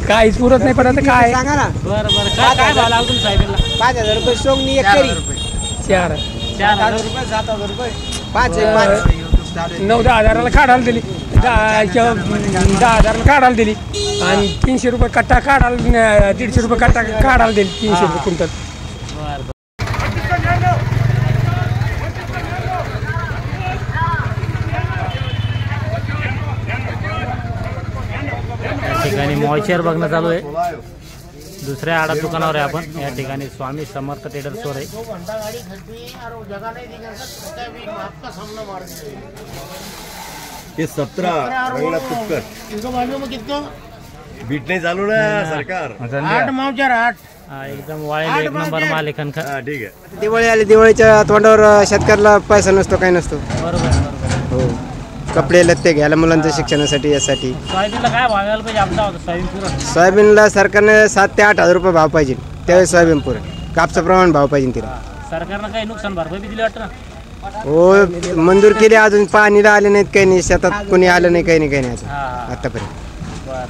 काहीच पुरत नाही पण आता काय सांगा ना. बरं बरं काय भाव लागला तुम्ही सोयाबीनला? 5,000 रुपये सोंगणी एक करी. 4,000 रुपये 7,000 रुपये 5 9-10 हजाराला काढायला दिली, 10,000ला काढायला दिली आणि 300 रुपये कट्टा काढायला, 150 रुपये कट्टा काढायला दिली, 300 रुपये क्विंटल. बरं ठिकाणी मॉइश्चर बघणं चालू आहे. दुसऱ्या आडा दुकानावर आहे आपण. या ठिकाणी स्वामी समर्थ ट्रेडर स्टोर आहे. ये 17 रंगला तुक्कर बीट नाही चालू ना सरकार. 8 मावचार 8. एकदम वाळेल एक नंबर माल आहे खनखन. ठीक आहे. दिवाळी आली, दिवाळीच्या तोंडावर शेतकऱ्याला पैसा नसतो, काही नसतो. बरोबर. हो, कपडे लत्ते घ्यायला मुलांच्या शिक्षणासाठी, यासाठी. सोयाबीनला काय भाव यायला पाहिजे आपला होता सोयाबीन पुरा? सोयाबीनला सरकारने 7 ते 8 हजार रुपये भाव पाहिजे, त्यावेळेस सोयाबीन पुरं. कापसा प्रमाण भाव पाहिजे तिला. सरकारनं काही नुकसान भरपाई बी दिली वाटतं ना? हो, मंजूर केली, अजून पाणीला आले नाहीत, काही नाही, शेतात कोणी आलं नाही, काही नाही अजून आतापर्यंत. बरं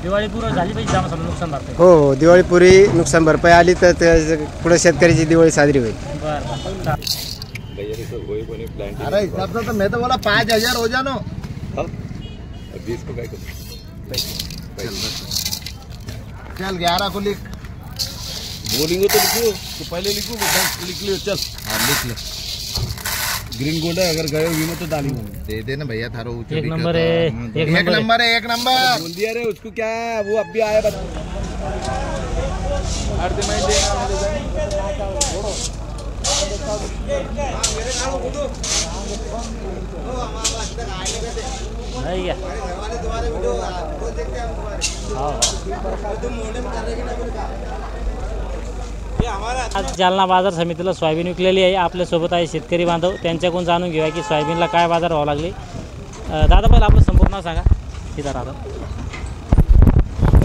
दिवाळी पूर्ण झाली पाहिजे समजा नुकसान भरपाई. हो, दिवाळीपूर्वी नुकसान भरपाई आली तर पुढे शेतकऱ्याची दिवाळी साजरी होईल. बरं अरे हिसाब से तो मैं तो बोला 5,000 हो जानो. 20 को क्या करो? चल 11 को लिख. बोलेंगे तो लिखो, तो पहले लिखो, लिख लियो. चल हाँ लिख ले. ग्रीन गोल्ड है, अगर गए हुए तो डाली दे देना भैया थारो. एक नंबर है, एक नंबर है, एक नंबर बोल दिया रे. उसको क्या है, वो अब भी आया बता. आज जालना बाजार समितीला सोयाबीन विकलेली आहे. आपल्यासोबत आहे शेतकरी बांधव, त्यांच्याकडून जाणून घेऊया की सोयाबीनला काय बाजार व्हावं लागले. दादा पहिला आपलं संपूर्ण नाव सांगा. इथं राहतो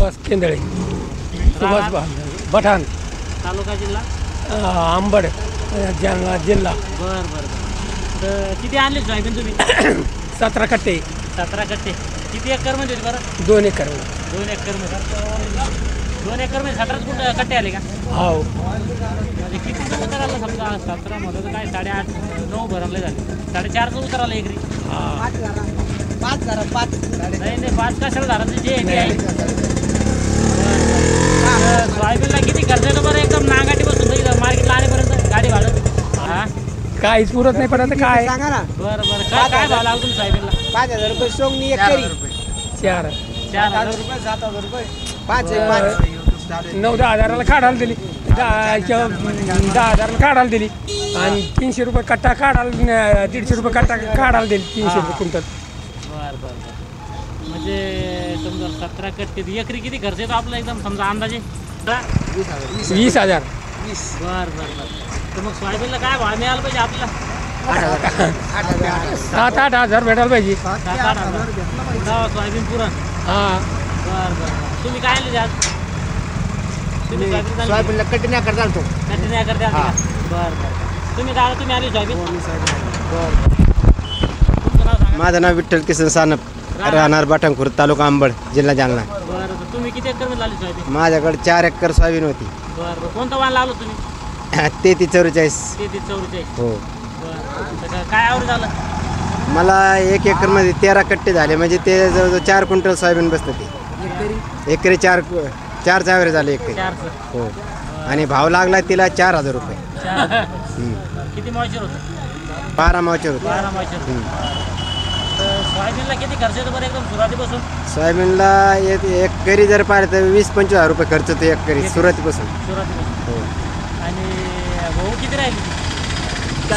बस केंदळे, सुभाष बठाण, तालुका जिल्हा आंबड, जालना जिल्हा. बरं बरं. तर किती आणले सोयाबीन तुम्ही? 17 कट्टे. 17 कट्टे. किती एकर मध्ये होते बरं? 2 एकर. 2 एकर मध्ये. 2 एकर मध्ये 17 कट्टे आले का? हो. म्हणजे किती उतर आलं समजा 17 मध्ये तर काय 8.5-9 भरमले झाले. 4.5चं उतर आलं एकरी. 5 नाही 5 कशाला झालं जे आहे. सोयाबीनला किती खर्च येतो बरं? एकदम नागाटी बसून मार्केटला आणेपर्यंत गाडी भाडं. हा, काहीच पुरत नाही पण आता काय. सांगा ना. बरं काय भाव लागला तुम्ही सोयाबीनला? 5,000 रुपये सोंगणी एक करी. 4,000 रुपये 7,000 रुपये 9-10 हजाराला काढायला दिली, 10 हजाराला काढायला दिली आणि 300 रुपये कट्टा काढायला, 150 रुपये कट्टा काढायला दिली, 300 रुपये क्विंटल. बरं बरं बरं. म्हणजे समजा 17 कट्टे एकरी किती खर्च येतो आपला एकदम समजा अंदाजे? 20,000. बरं बरं बरं. तर मग सोयाबीनला काय भाव मिळाला पाहिजे आपल्याला? 7-8 हजार भेटायला पाहिजे. 7-8 हजार सोयाबीन पुरण. हां. बरं बरं. तुम्ही काय आणले आज? तुम्ही सोयाबीनला कटी नाही करता तो. कटी नाही करते. बरं बरं. तुम्ही दादा तुम्ही आले सोयाबीन? माझं नाव विठ्ठल किसन सानप, राहणार बाटंखूर, तालुका अंबड, जिल्हा जालना. बरं. तुम्ही किती एकर मध्ये लावली सोयाबीन? माझ्याकडे 4 एकर सोयाबीन होती. बरं. कोणतं वाण लावलं तुम्ही? 33-44. 44. हो. बरं. काय आवड झालं? मला 1 एकर मध्ये 13 कट्टे झाले, म्हणजे ते जवळजवळ 4 क्विंटल सोयाबीन बसतं. ते एकरी 4 ॲव्हरेज झाले एकरी. 4. हो. आणि भाव लागला तिला 4,000 रुपये. किती मॉइश्चर होतं? 12 मावचर होते. 12 मॉइश्चर. सोयाबीनला किती खर्च येतो बरं एकदम सुरुवातीपासून? सोयाबीनला एक करी जर पाहिलं तर 20-25 हजार रुपये खर्च होतो एक करी सुरुवातीपासून. हो. आणि गहू किती राहील?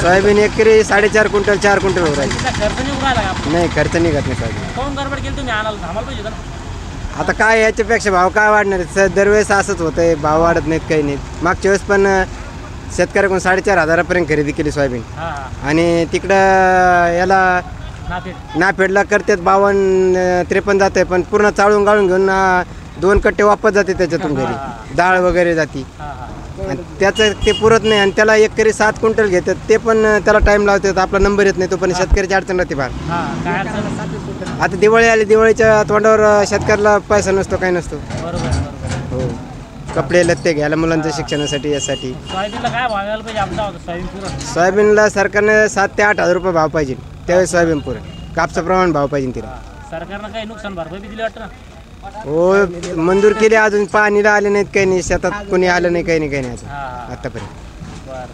सोयाबीन एक करी 4.5 क्विंटल 4 क्विंटल हो राहील. खर्च निघून राहिला का? नाही, खर्च निघत नाही सोयाबीन. कोण गडबड केली तुम्ही? आणायला थांबायला पाहिजे होतं ना. आता काय याच्यापेक्षा भाव काय वाढणार आहे? दरवेळेस असंच होतं आहे, भाव वाढत नाहीत, काही नाहीत. मागच्या वेळेस पण शेतकऱ्याकडून 4.5 हजारापर्यंत खरेदी केली सोयाबीन. आणि तिकडं याला नाफेडला करतात 52-53 जाते, पण पूर्ण चाळून गाळून घेऊन 2 कट्टे वापस जाते त्याच्यातून घरी. डाळ वगैरे जाती. आणि त्याचं ते पुरत नाही आणि त्याला एकरी 7 क्विंटल घेतात ते पण त्याला टाईम लावतात. आपला नंबर येत नाही तो पण शेतकऱ्याची अडचण राहते फार. हां काय अडचण आता दिवाळी आली, दिवाळीच्या तोंडावर शेतकऱ्याला पैसा नसतो, काही नसतो. बरोबर. हो, कपडे लत्ते घ्यायला मुलांच्या शिक्षणासाठी यासाठी. सोयाबीनला काय भाव यायला पाहिजे आमचा सोयाबीन पुरं? सोयाबीनला सरकारने 7 ते 8 हजार रुपये भाव पाहिजे, त्यावेळेस सोयाबीन पुरं. कापसा प्रमाण भाव पाहिजे तिला. सरकारनं काही नुकसान भरपाई बी दिली वाटतं ना? हो, मंजूर केली, अजून पाणीला आले नाहीत, काही नाही, शेतात कोणी आलं नाही, काही नाही अजून हां आतापर्यंत. बरं.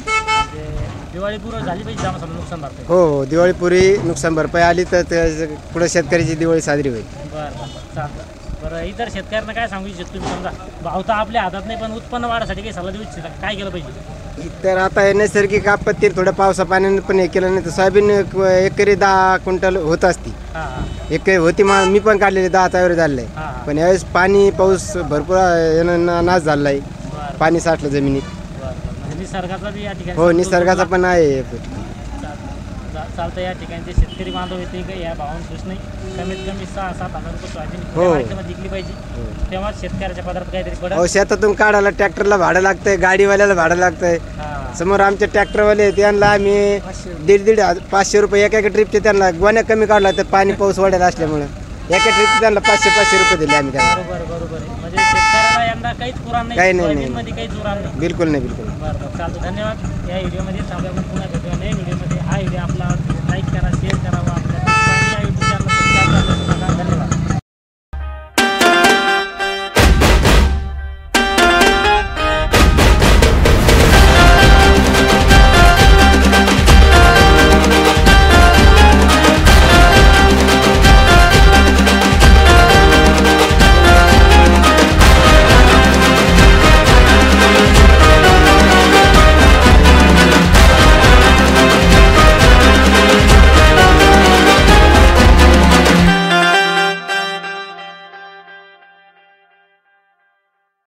म्हणजे दिवाळी पूर्व झाली पाहिजे आम्हाला समजा नुकसान भरपाई. हो, दिवाळीपूर्वी नुकसान भरपाई आली तर पुढे शेतकऱ्याची दिवाळी साजरी होईल. बरं चालतं. बरं, इतर शेतकऱ्यांना काय सांगू इच्छित तुम्ही? समजा भाव तर आपल्या हातात नाही, पण उत्पन्न वाढासाठी काही सल्ला देऊ इच्छिता? काय केलं पाहिजे? तर आता हे नैसर्गिक आपत्ती थोडं पावसा पाण्याने पण हे केलं नाही तर सोयाबीन एकरी 10 क्विंटल होत असती. एक होती मी पण काढलेली 10 वगैरे झालेलं आहे. पण यावेळेस पाणी पाऊस भरपूर यानं नाश झालेला आहे, पाणी साठलं जमिनीत. म्हणजे निसर्गाचा बी या ठिकाणी हो, निसर्गाचा पण आहे. चालतं. या ठिकाणचे शेतकरी बांधव येते का या भावानं खुश नाही. कमीत कमी 6-7 हजार रुपये सोयाबीन हो. मार्केटमध्ये विकली पाहिजे, तेव्हाच शेतकऱ्याच्या पदार्थ काहीतरी पडत. हो, शेतातून काढायला ट्रॅक्टरला भाडं लागतंय, गाडीवाल्याला भाडं लागतंय. समोर आमचे ट्रॅक्टरवाले त्यांना आम्ही 1,500 रुपये एका ट्रिपचे त्यांना गोण्या कमी काढला तर पाणी पाऊस वाढायला असल्यामुळे एका ट्रिप त्यांना 500 रुपये दिले आम्ही त्यांना. बरोबर आहे. म्हणजे शेतकऱ्याला यंदा काहीच पुराण नाही, काही नाही, सोयाबीनमध्ये काहीच पुराण नाही. बिलकुल नाही, बिलकुल. बरं चालतं. धन्यवाद. या व्हिडिओमध्ये थांबल्यावर पुन्हा भेटूया नवीन व्हिडिओमध्ये. हा व्हिडिओ आपला लाईक करा, शेअर करा.